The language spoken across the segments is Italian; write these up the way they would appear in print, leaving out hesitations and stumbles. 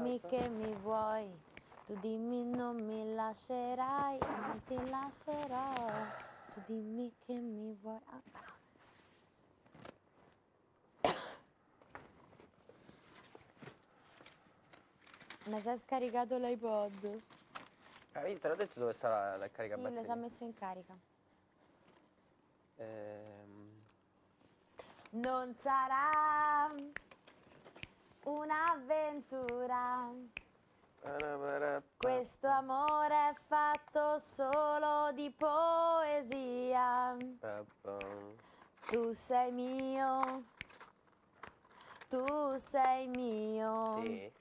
dimmi che mi vuoi, tu dimmi non mi lascerai, non ti lascerò, tu dimmi che mi vuoi. Ma si è scaricato l'iPod? Te l'ho detto dove sta la Sì, l'ho già caricabatterie? messo in carica. Ehm... Non sarà un'avventura, questo amore è fatto solo di poesia. Tu sei mio, tu sei mio, Sì.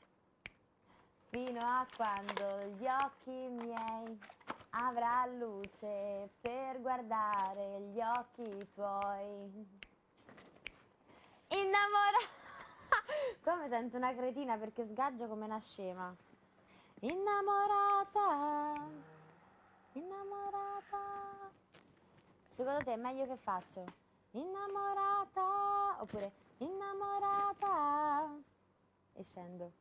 fino a quando gli occhi miei avrà luce per guardare gli occhi tuoi. Innamorata. Qua mi sento una cretina perché sgaggio come una scema. Innamorata, innamorata. Secondo te è meglio che faccio? Innamorata oppure innamorata e scendo.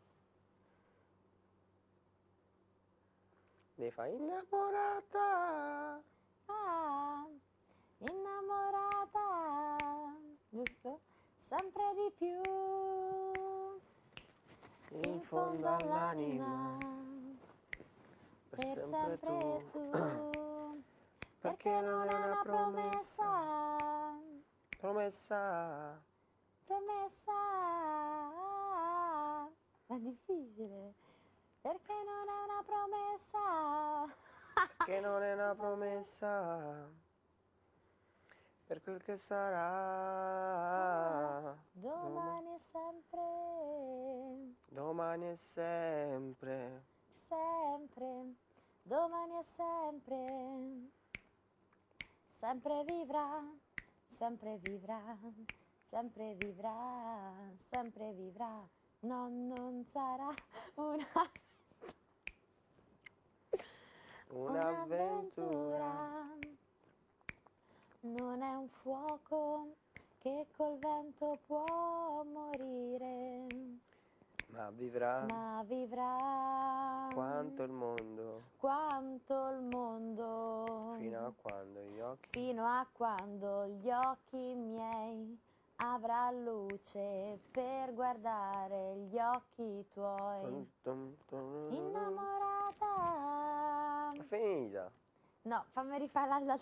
Devi fare innamorata. Ah, innamorata, giusto? Sempre di più. In fondo all'anima. Per sempre tu. Perché non è una promessa. Promessa. Promessa. Promessa. È difficile. Perché non è una promessa. Che non è una promessa. Per quel che sarà. Domani è sempre. Domani è sempre. Sempre. Domani è sempre. Sempre vivrà. Sempre vivrà. Sempre vivrà. Sempre vivrà. No, non sarà un'avventura. Non è un fuoco che col vento può morire, Ma vivrà ma vivrà quanto il mondo. quanto il mondo, Fino a quando gli occhi. fino a quando gli occhi miei avrà luce per guardare gli occhi tuoi. Innamorata. È finita. No, fammi rifare l'altra.